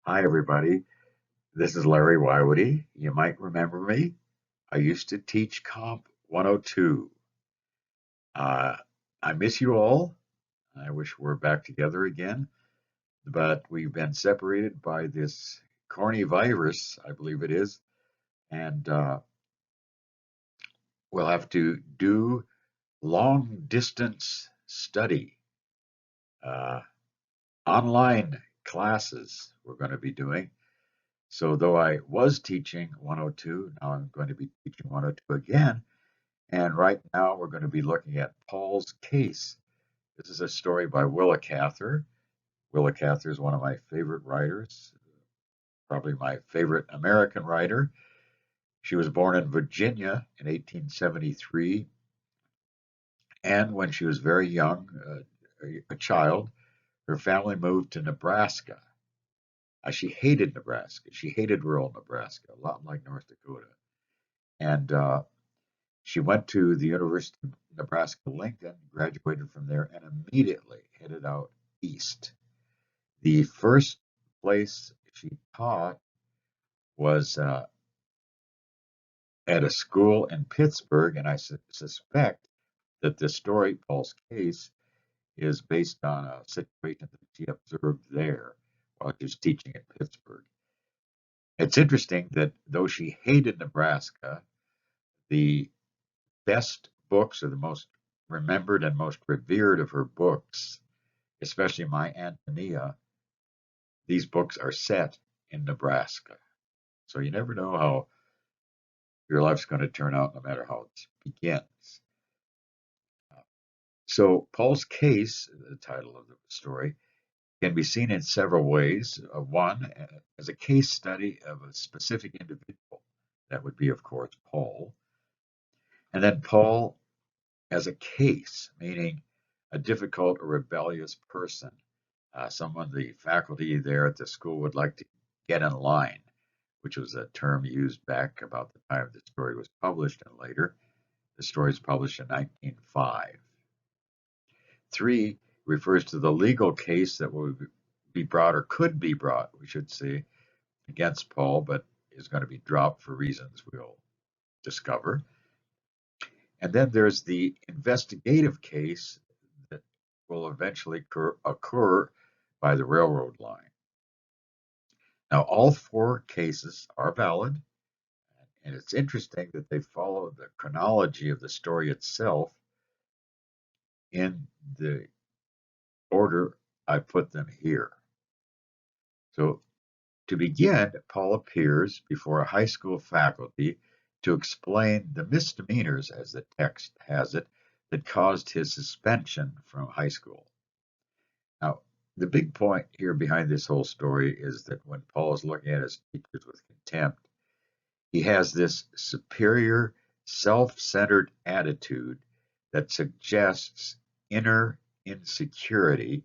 Hi, everybody. This is Larry Wywoody. You might remember me. I used to teach Comp 102. Uh, I miss you all. I wish we're back together again, but we've been separated by this corny virus, I believe it is, and we'll have to do long distance study, uh, online classes we're going to be doing. So, though I was teaching 102, now I'm going to be teaching 102 again. And right now we're going to be looking at Paul's Case. This is a story by Willa Cather. Willa Cather is one of my favorite writers, probably my favorite American writer. She was born in Virginia in 1873, and when she was very young, a child, her family moved to Nebraska. She hated Nebraska. She hated rural Nebraska, a lot like North Dakota. And she went to the University of Nebraska-Lincoln, graduated from there, and immediately headed out east. The first place she taught was at a school in Pittsburgh, and I suspect that this story, Paul's Case, is based on a situation that she observed there while she was teaching in Pittsburgh. It's interesting that though she hated Nebraska, the best books, or the most remembered and most revered of her books, especially My Antonia, these books are set in Nebraska. So you never know how your life's going to turn out, no matter how it begins. So Paul's Case, the title of the story, can be seen in several ways. One, as a case study of a specific individual. That would be, of course, Paul. And then Paul as a case, meaning a difficult or rebellious person, someone the faculty there at the school would like to get in line, which was a term used back about the time the story was published and later. The story was published in 1905. 3 refers to the legal case that would be brought, or could be brought, we should say, against Paul, but is going to be dropped for reasons we'll discover. And then there's the investigative case that will eventually occur by the railroad line. Now, all four cases are valid, and it's interesting that they follow the chronology of the story itself in the order I put them here. So, to begin, Paul appears before a high school faculty to explain the misdemeanors, as the text has it, that caused his suspension from high school. Now, the big point here behind this whole story is that when Paul is looking at his teachers with contempt, he has this superior, self-centered attitude that suggests inner insecurity,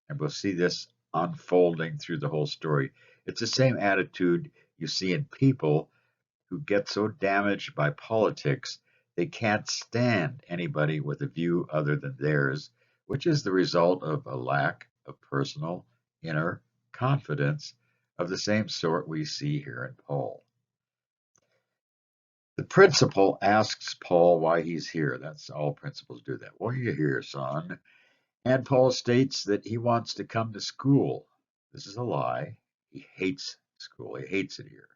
and we'll see this unfolding through the whole story. It's the same attitude you see in people who get so damaged by politics they can't stand anybody with a view other than theirs, which is the result of a lack of personal inner confidence of the same sort we see here in Paul. The principal asks Paul why he's here. That's all principals do that. Why are you here, son? And Paul states that he wants to come to school. This is a lie. He hates school. He hates it here.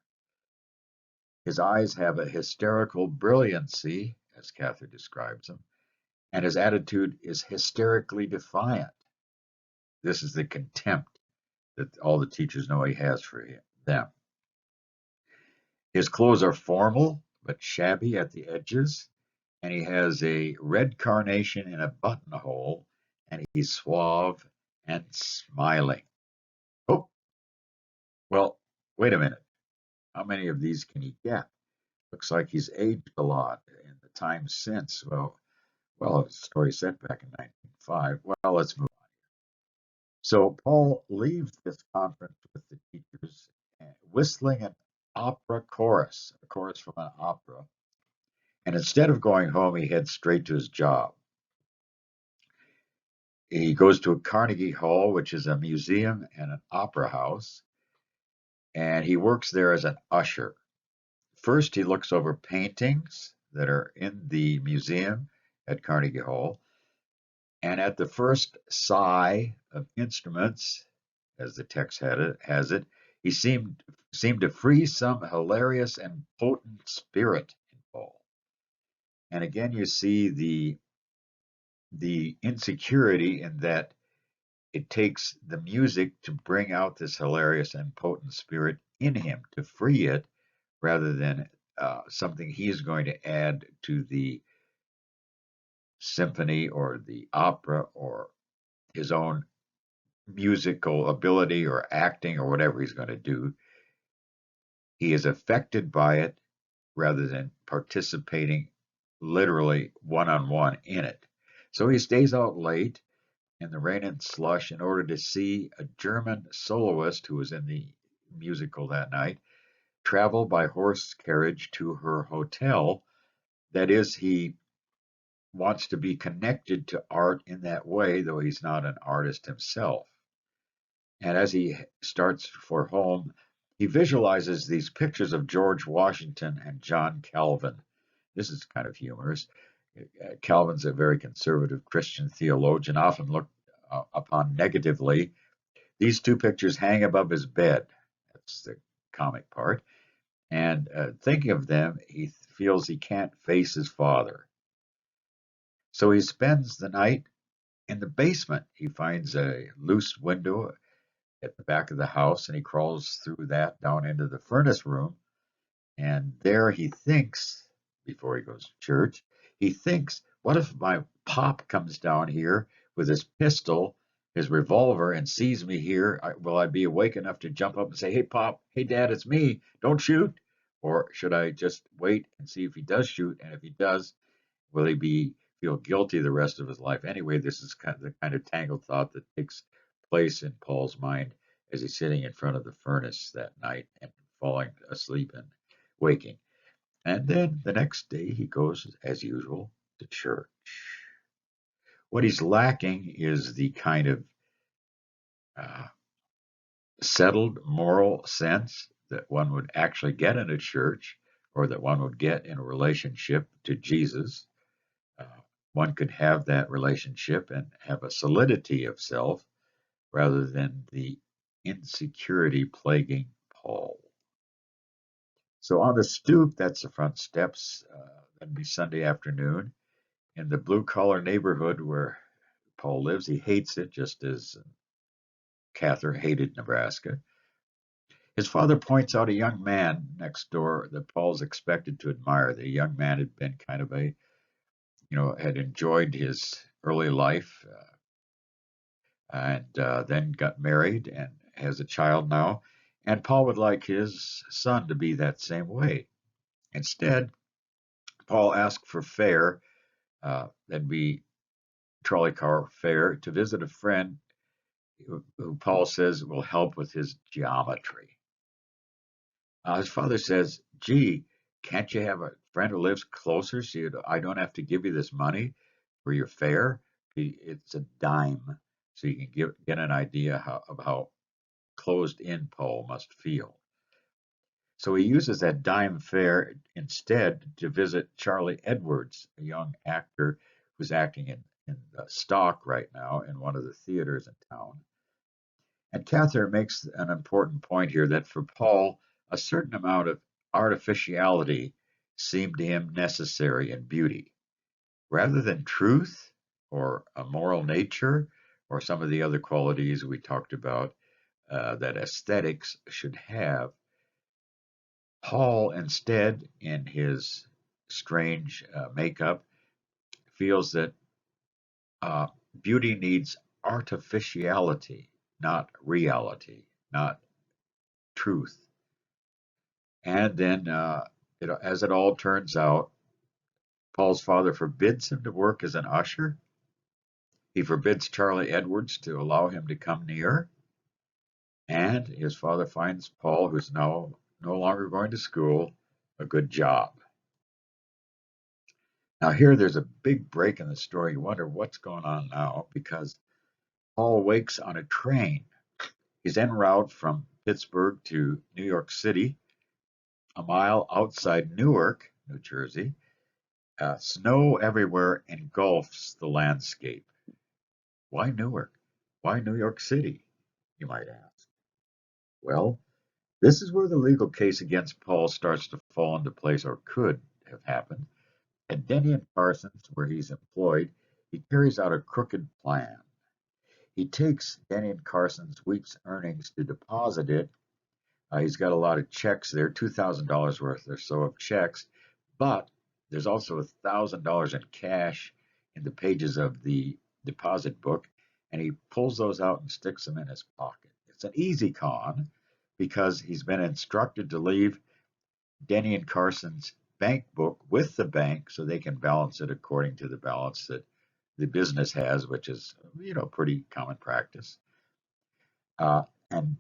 His eyes have a hysterical brilliancy, as Cather describes him, and his attitude is hysterically defiant. This is the contempt that all the teachers know he has for them. His clothes are formal but shabby at the edges, and he has a red carnation in a buttonhole, and he's suave and smiling. Oh, well, wait a minute. How many of these can he get? Looks like he's aged a lot in the time since. Well, the story set back in 1905. Well, let's move on. So Paul leaves this conference with the teachers whistling an opera chorus, a chorus from an opera. And instead of going home, he heads straight to his job. He goes to a Carnegie Hall, which is a museum and an opera house. and he works there as an usher. First, he looks over paintings that are in the museum at Carnegie Hall, and at the first sigh of instruments, as the text has it, he seemed to freeze some hilarious and potent spirit in Paul. And again, you see the insecurity in that it takes the music to bring out this hilarious and potent spirit in him, to free it, rather than something he's going to add to the symphony or the opera or his own musical ability or acting or whatever he's going to do. He is affected by it rather than participating literally one-on-one in it. So he stays out late in the rain and slush in order to see a German soloist who was in the musical that night travel by horse carriage to her hotel. That is, he wants to be connected to art in that way, though he's not an artist himself. And as he starts for home, he visualizes these pictures of George Washington and John Calvin. This is kind of humorous. Calvin's a very conservative Christian theologian, often looked upon negatively. These two pictures hang above his bed. That's the comic part. And thinking of them, he feels he can't face his father. So he spends the night in the basement. He finds a loose window at the back of the house and he crawls through that down into the furnace room. And there he thinks, before he goes to church, he thinks, what if my pop comes down here with his pistol, his revolver, and sees me here? Will I be awake enough to jump up and say, hey, Pop, hey, Dad, it's me, don't shoot? Or should I just wait and see if he does shoot? And if he does, will he feel guilty the rest of his life? Anyway, this is the kind of tangled thought that takes place in Paul's mind as he's sitting in front of the furnace that night and falling asleep and waking. And then the next day he goes, as usual, to church. What he's lacking is the kind of uh, settled moral sense that one would actually get in a church or that one would get in a relationship to Jesus. Uh, One could have that relationship and have a solidity of self rather than the insecurity plaguing Paul. So on the stoop, that's the front steps. That'd be Sunday afternoon in the blue-collar neighborhood where Paul lives. He hates it, just as Cather hated Nebraska. His father points out a young man next door that Paul's expected to admire. The young man had been kind of had enjoyed his early life and then got married and has a child now. And Paul would like his son to be that same way. Instead, Paul asked for fare, that'd be trolley car fare, to visit a friend who Paul says will help with his geometry. His father says, gee, can't you have a friend who lives closer so I don't have to give you this money for your fare? It's a dime, so you can get an idea of how closed in Paul must feel. So he uses that dime fare instead to visit Charlie Edwards, a young actor who's acting in stock right now in one of the theaters in town. And Cather makes an important point here that for Paul, a certain amount of artificiality seemed to him necessary in beauty. Rather than truth or a moral nature or some of the other qualities we talked about that aesthetics should have, Paul instead, in his strange makeup, feels that beauty needs artificiality, not reality, not truth. And then, as it all turns out, Paul's father forbids him to work as an usher. He forbids Charlie Edwards to allow him to come near. And his father finds Paul, who's now no longer going to school, a good job. Now, here there's a big break in the story. You wonder what's going on now because Paul wakes on a train. He's en route from Pittsburgh to New York City, a mile outside Newark, New Jersey. Snow everywhere engulfs the landscape. Why Newark? Why New York City? You might ask. Well, this is where the legal case against Paul starts to fall into place, or could have happened. At Denny and Carson's, where he's employed, he carries out a crooked plan. He takes Denny and Carson's week's earnings to deposit it. He's got a lot of checks there, $2,000 worth or so of checks, but there's also $1,000 in cash in the pages of the deposit book, and he pulls those out and sticks them in his pocket. It's an easy con because he's been instructed to leave Denny and Carson's bank book with the bank so they can balance it according to the balance that the business has, which is, pretty common practice. And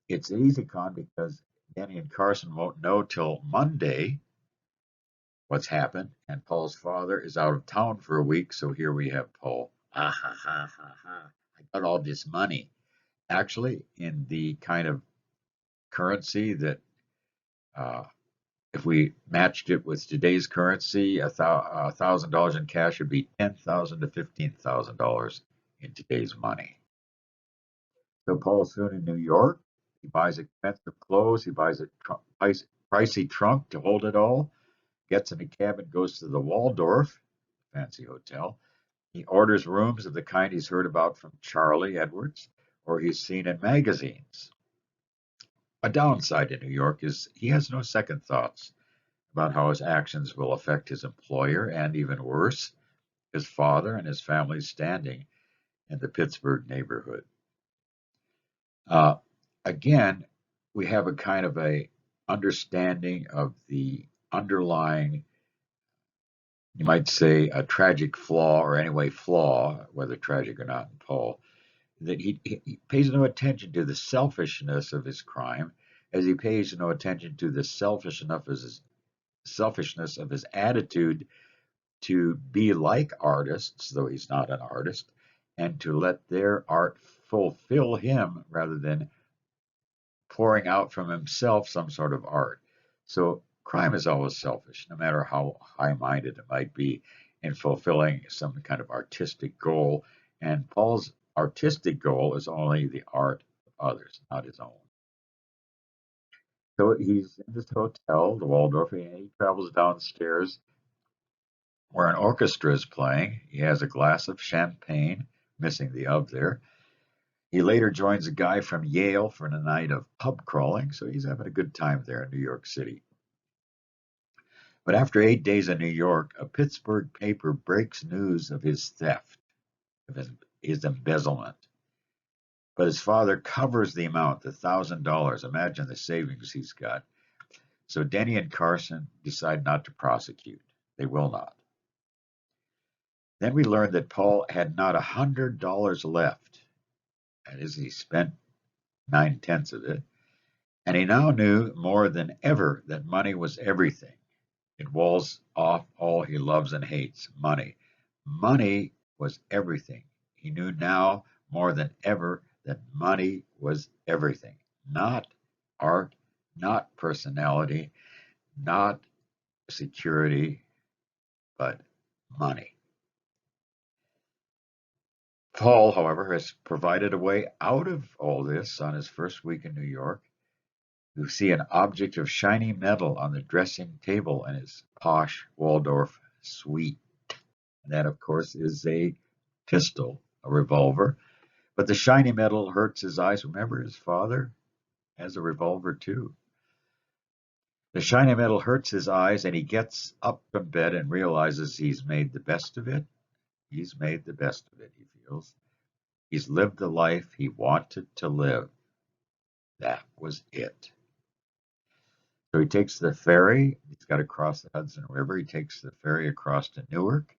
it's an easy con because Denny and Carson won't know till Monday what's happened, and Paul's father is out of town for a week, so here we have Paul. Ah ha ha ha ha! I got all this money. Actually, in the kind of currency that, uh, if we matched it with today's currency, $1,000 in cash would be $10,000 to $15,000 in today's money. So Paul's soon in New York. He buys expensive clothes. He buys a pricey trunk to hold it all. Gets in a cab and goes to the Waldorf, fancy hotel. He orders rooms of the kind he's heard about from Charlie Edwards or he's seen in magazines. A downside to New York is he has no second thoughts about how his actions will affect his employer and, even worse, his father and his family's standing in the Pittsburgh neighborhood. Again, we have a kind of a understanding of the underlying, you might say, a tragic flaw, or anyway flaw, whether tragic or not, in Paul, that he pays no attention to the selfishness of his crime, as he pays no attention to the selfishness of his attitude to be like artists, though he's not an artist, and to let their art fulfill him rather than pouring out from himself some sort of art. So crime is always selfish, no matter how high-minded it might be in fulfilling some kind of artistic goal. And Paul's artistic goal is only the art of others, not his own. So he's in this hotel, the Waldorf, and he travels downstairs where an orchestra is playing. He has a glass of champagne, missing the of there. He later joins a guy from Yale for a night of pub crawling, so he's having a good time there in New York City. But after 8 days in New York, a Pittsburgh paper breaks news of his theft, of his embezzlement. But his father covers the amount, the $1,000. Imagine the savings he's got. So Denny and Carson decide not to prosecute. They will not. Then we learn that Paul had not $100 left. That is, he spent 9/10 of it. And he now knew more than ever that money was everything. It walls off all he loves and hates, money. Money was everything. He knew now more than ever that money was everything. Not art, not personality, not security, but money. Paul, however, has provided a way out of all this on his first week in New York. You see an object of shiny metal on the dressing table in his posh Waldorf suite. And that, of course, is a pistol, a revolver. But the shiny metal hurts his eyes. Remember, his father has a revolver too. The shiny metal hurts his eyes, and he gets up from bed and realizes he's made the best of it. He's made the best of it, he feels. He's lived the life he wanted to live. That was it. So he takes the ferry. He's got to cross the Hudson River. He takes the ferry across to Newark.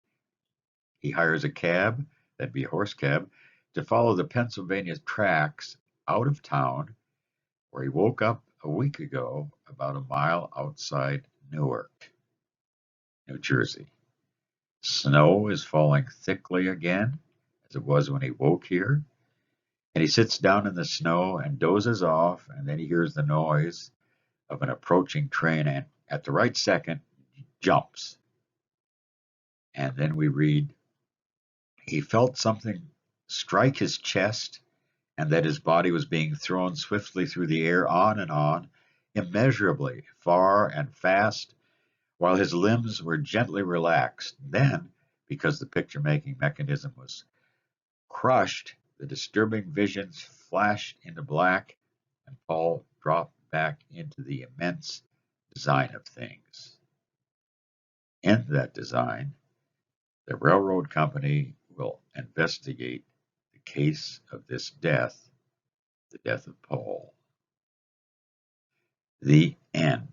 He hires a cab, that'd be a horse cab, to follow the Pennsylvania tracks out of town, where he woke up a week ago, about a mile outside Newark, New Jersey. Snow is falling thickly again, as it was when he woke here. And he sits down in the snow and dozes off, and then he hears the noise of an approaching train, and at the right second, he jumps. And then we read, he felt something strike his chest, and that his body was being thrown swiftly through the air, on and on, immeasurably far and fast, while his limbs were gently relaxed. Then, because the picture-making mechanism was crushed, the disturbing visions flashed into black, and Paul dropped back into the immense design of things. In that design, the railroad company will investigate the case of this death, the death of Paul. The end.